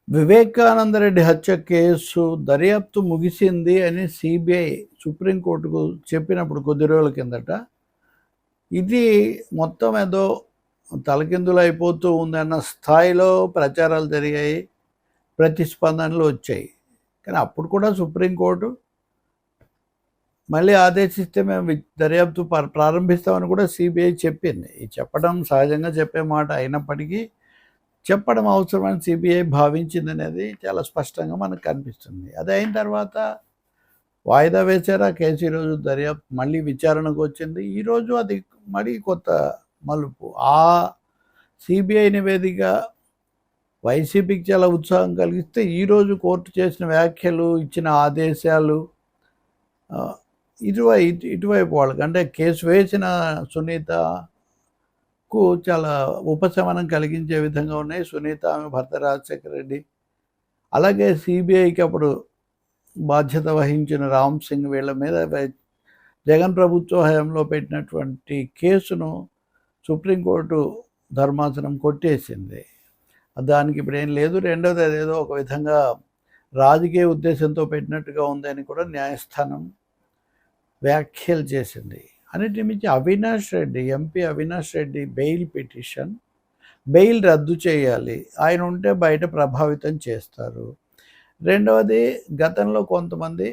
వివేకానందరెడ్డి హత్య కేసు దర్యాప్తు ముగిసింది అని సిబిఐ సుప్రీంకోర్టుకు చెప్పినప్పుడు కొద్ది రోజుల కిందట ఇది మొత్తం ఏదో తలకిందులు అయిపోతూ ఉందన్న స్థాయిలో ప్రచారాలు జరిగాయి, ప్రతిస్పందనలు వచ్చాయి. కానీ అప్పుడు కూడా సుప్రీంకోర్టు మళ్ళీ ఆదేశిస్తే మేము దర్యాప్తు ప్రారంభిస్తామని కూడా సిబిఐ చెప్పింది. ఈ చెప్పడం సహజంగా చెప్పే మాట అయినప్పటికీ చెప్పడం అవసరమని సిబిఐ భావించిందనేది చాలా స్పష్టంగా మనకు కనిపిస్తుంది. అది అయిన తర్వాత వాయిదా వేశారు. ఆ కేసు ఈరోజు దర్యాప్తు మళ్ళీ విచారణకు వచ్చింది. ఈరోజు అది మళ్ళీ కొత్త మలుపు. ఆ సిబిఐ నివేదిక వైసీపీకి చాలా ఉత్సాహం కలిగిస్తే ఈరోజు కోర్టు చేసిన వ్యాఖ్యలు, ఇచ్చిన ఆదేశాలు ఇటువైపు వాళ్ళకి, అంటే కేసు వేసిన సునీతకు చాలా ఉపశమనం కలిగించే విధంగా ఉన్నాయి. సునీత, ఆమె భర్త రాజశేఖర రెడ్డి, అలాగే సిబిఐకి అప్పుడు బాధ్యత వహించిన రామ్ సింగ్, వీళ్ళ మీద జగన్ ప్రభుత్వ హయాంలో పెట్టినటువంటి కేసును సుప్రీంకోర్టు ధర్మాసనం కొట్టేసింది. దానికి ఇప్పుడు ఏం లేదు. రెండవది, అదేదో ఒక విధంగా రాజకీయ ఉద్దేశంతో పెట్టినట్టుగా ఉందని కూడా న్యాయస్థానం వ్యాఖ్యలు చేసింది. అన్నిటి మించి Avinash Reddy, MP Avinash Reddy bail petition, bail రద్దు చేయాలి, ఆయన ఉంటే బయట ప్రభావితం చేస్తారు. రెండవది, గతంలో కొంతమంది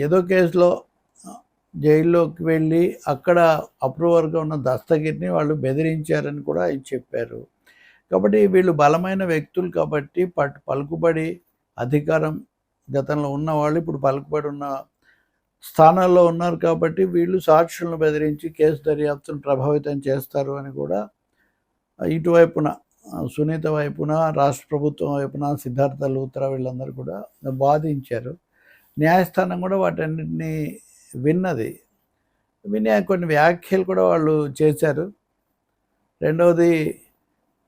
ఏదో కేసులో జైల్లోకి వెళ్ళి అక్కడ అప్రూవర్గా ఉన్న దస్తగిరిని వాళ్ళు బెదిరించారని కూడా ఆయన చెప్పారు. కాబట్టి వీళ్ళు బలమైన వ్యక్తులు కాబట్టి పలుకుబడి, అధికారం గతంలో ఉన్నవాళ్ళు ఇప్పుడు పలుకుబడి ఉన్న స్థానాల్లో ఉన్నారు కాబట్టి వీళ్ళు సాక్షులను బెదిరించి కేసు దర్యాప్తును ప్రభావితం చేస్తారు అని కూడా ఇటువైపున సునీత వైపున, రాష్ట్ర ప్రభుత్వం వైపున సిద్ధార్థ లూత్రా వీళ్ళందరూ కూడా వాదించారు. న్యాయస్థానం కూడా వాటన్నిటిని విన్నది. విని కొన్ని వ్యాఖ్యలు కూడా వాళ్ళు చేశారు. రెండవది,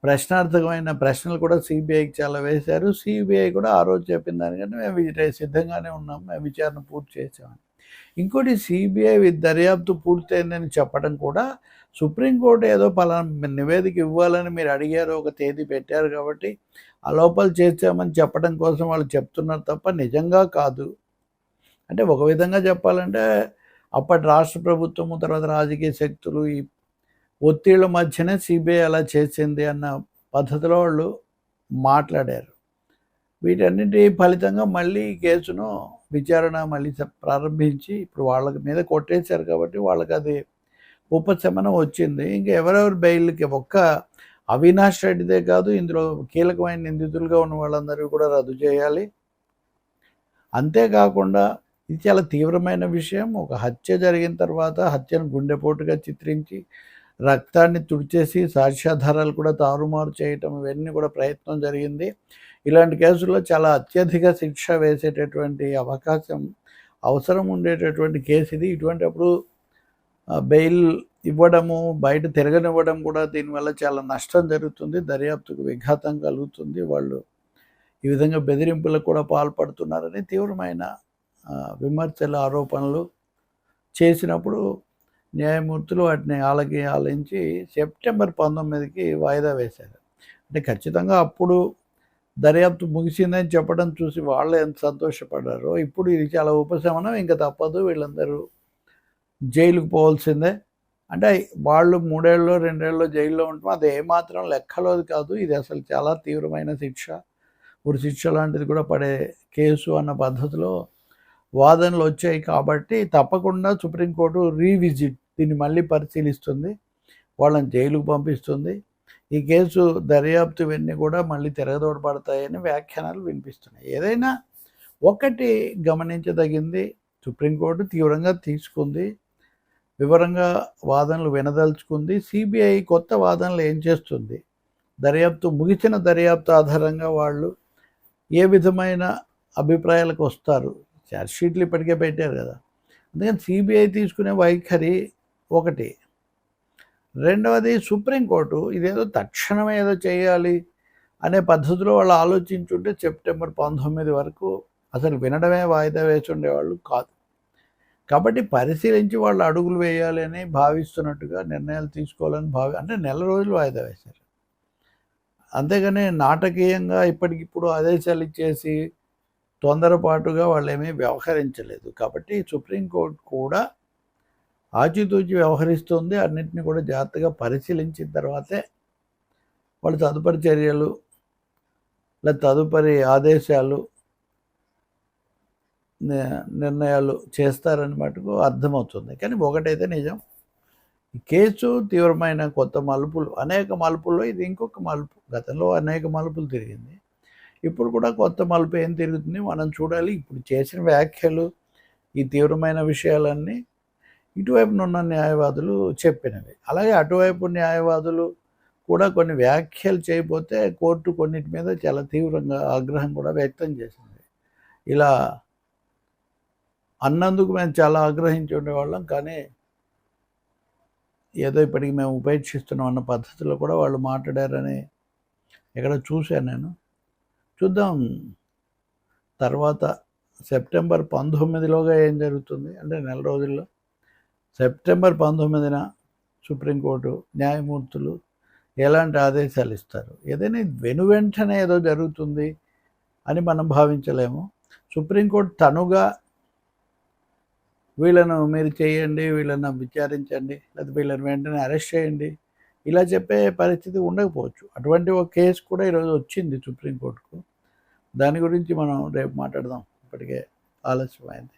ప్రశ్నార్థకమైన ప్రశ్నలు కూడా సిబిఐకి చాలా వేశారు. సిబిఐ కూడా ఆ రోజు చెప్పిన దానికంటే మేము సిద్ధంగానే ఉన్నాం, మేము విచారణ పూర్తి చేసామని. ఇంకోటి, సిబిఐ దర్యాప్తు పూర్తయిందని చెప్పడం కూడా సుప్రీంకోర్టు ఏదో పలానా నివేదిక ఇవ్వాలని మీరు అడిగారు, ఒక తేదీ పెట్టారు కాబట్టి ఆ లోపల చేసామని చెప్పడం కోసం వాళ్ళు చెప్తున్నారు తప్ప నిజంగా కాదు. అంటే ఒక విధంగా చెప్పాలంటే అప్పటి రాష్ట్ర ప్రభుత్వము, తర్వాత రాజకీయ శక్తులు, ఈ ఒత్తిళ్ల మధ్యనే సిబిఐ అలా చేసింది అన్న పద్ధతిలో వాళ్ళు మాట్లాడారు. వీటన్నిటి ఫలితంగా మళ్ళీ ఈ కేసును విచారణ మళ్ళీ ప్రారంభించి ఇప్పుడు వాళ్ళ మీద కొట్టేశారు కాబట్టి వాళ్ళకి అది ఉపశమనం వచ్చింది. ఇంకా ఎవరెవరు బెయిల్కి, ఒక్క అవినాష్ రెడ్డిదే కాదు, ఇందులో కీలకమైన నిందితులుగా ఉన్న వాళ్ళందరూ కూడా రద్దు చేయాలి. అంతేకాకుండా ఇది చాలా తీవ్రమైన విషయం. ఒక హత్య జరిగిన తర్వాత హత్యను గుండెపోటుగా చిత్రించి రక్తాన్ని తుడిచేసి సాక్ష్యాధారాలు కూడా తారుమారు చేయటం, ఇవన్నీ కూడా ప్రయత్నం జరిగింది. ఇలాంటి కేసుల్లో చాలా అత్యధిక శిక్ష వేసేటటువంటి అవసరం ఉండేటటువంటి కేసు ఇది. ఇటువంటిప్పుడు బెయిల్ ఇవ్వడము, బయట తిరగనివ్వడం కూడా దీనివల్ల చాలా నష్టం జరుగుతుంది, దర్యాప్తుకు విఘాతం కలుగుతుంది. వాళ్ళు ఈ విధంగా బెదిరింపులకు కూడా పాల్పడుతున్నారని తీవ్రమైన విమర్శలు, ఆరోపణలు చేసినప్పుడు న్యాయమూర్తులు వాటిని ఆలించి సెప్టెంబర్ 19కి వాయిదా వేశారు. అంటే ఖచ్చితంగా అప్పుడు దర్యాప్తు ముగిసిందని చెప్పడం చూసి వాళ్ళు ఎంత సంతోషపడ్డారో, ఇప్పుడు ఇది చాలా ఉపశమనం, ఇంకా తప్పదు, వీళ్ళందరూ జైలుకు పోవాల్సిందే. అంటే వాళ్ళు 3 ఏళ్ళలో 2 ఏళ్ళలో జైల్లో ఉంటాం, అది ఏమాత్రం లెక్కలోది కాదు. ఇది అసలు చాలా తీవ్రమైన శిక్ష, ఉరి శిక్ష లాంటిది కూడా పడే కేసు అన్న పద్ధతిలో వాదనలు వచ్చాయి. కాబట్టి తప్పకుండా సుప్రీంకోర్టు రీవిజిట్ దీన్ని మళ్ళీ పరిశీలిస్తుంది, వాళ్ళని జైలుకు పంపిస్తుంది. ఈ కేసు దర్యాప్తు ఇవన్నీ కూడా మళ్ళీ తిరగదోడబడతాయని వ్యాఖ్యానాలు వినిపిస్తున్నాయి. ఏదైనా ఒకటి గమనించదగింది, సుప్రీంకోర్టు తీవ్రంగా తీసుకుంది, వివరంగా వాదనలు వినదలుచుకుంది. సిబిఐ కొత్త వాదనలు ఏం చేస్తుంది, ముగిసిన దర్యాప్తు ఆధారంగా వాళ్ళు ఏ విధమైన అభిప్రాయాలకు వస్తారు, ఛార్జ్షీట్లు ఇప్పటికే పెట్టారు కదా. అందుకని సిబిఐ తీసుకునే వైఖరి ఒకటి. రెండవది, సుప్రీంకోర్టు ఇదేదో తక్షణమే ఏదో చేయాలి అనే పద్ధతిలో వాళ్ళు ఆలోచించుంటే సెప్టెంబర్ 19 వరకు అసలు వినడమే వాయిదా వేసి ఉండేవాళ్ళు కాదు. కాబట్టి పరిశీలించి వాళ్ళు అడుగులు వేయాలి అని భావిస్తున్నట్టుగా నిర్ణయాలు తీసుకోవాలని అంటే నెల రోజులు వాయిదా వేశారు. అంతేగాని నాటకీయంగా ఇప్పటికిప్పుడు ఆదేశాలు ఇచ్చేసి తొందరపాటుగా వాళ్ళేమీ వ్యవహరించలేదు. కాబట్టి సుప్రీంకోర్టు కూడా ఆచితూచి వ్యవహరిస్తుంది. అన్నింటినీ కూడా జాగ్రత్తగా పరిశీలించిన తర్వాతే వాళ్ళు తదుపరి చర్యలు లేదా తదుపరి ఆదేశాలు నిర్ణయాలు చేస్తారని మటుకు అర్థమవుతుంది. కానీ ఒకటైతే నిజం, ఈ కేసు తీవ్రమైన కొత్త మలుపులు, అనేక మలుపుల్లో ఇది ఇంకొక మలుపు. గతంలో అనేక మలుపులు తిరిగింది, ఇప్పుడు కూడా కొత్త మలుపు ఏం తిరుగుతుంది మనం చూడాలి. ఇప్పుడు చేసిన వ్యాఖ్యలు, ఈ తీవ్రమైన విషయాలన్నీ ఇటువైపునున్న న్యాయవాదులు చెప్పినవి. అలాగే అటువైపు న్యాయవాదులు కూడా కొన్ని వ్యాఖ్యలు చేయకపోతే కోర్టు కొన్నిటి మీద చాలా తీవ్రంగా ఆగ్రహం కూడా వ్యక్తం చేసింది. ఇలా అన్నందుకు మేము చాలా ఆగ్రహించి ఉండేవాళ్ళం, కానీ ఏదో ఇప్పటికి మేము ఉపేక్షిస్తున్నాం అన్న పద్ధతిలో కూడా వాళ్ళు మాట్లాడారని ఎక్కడ చూశాను నేను. చూద్దాం తర్వాత సెప్టెంబర్ 19లోగా ఏం జరుగుతుంది అంటే నెల రోజుల్లో. సెప్టెంబర్ 19న సుప్రీంకోర్టు న్యాయమూర్తులు ఎలాంటి ఆదేశాలు ఇస్తారు. ఏదైనా వెనువెంటనే ఏదో జరుగుతుంది అని మనం భావించలేము. సుప్రీంకోర్టు తనుగా వీళ్ళను మీరు చేయండి, వీళ్ళను విచారించండి, లేదా వీళ్ళని వెంటనే అరెస్ట్ చేయండి ఇలా చెప్పే పరిస్థితి ఉండకపోవచ్చు. అటువంటి ఒక కేసు కూడా ఈరోజు వచ్చింది సుప్రీంకోర్టుకు. దాని గురించి మనం రేపు మాట్లాడదాం, ఇప్పటికే ఆలస్యమైంది.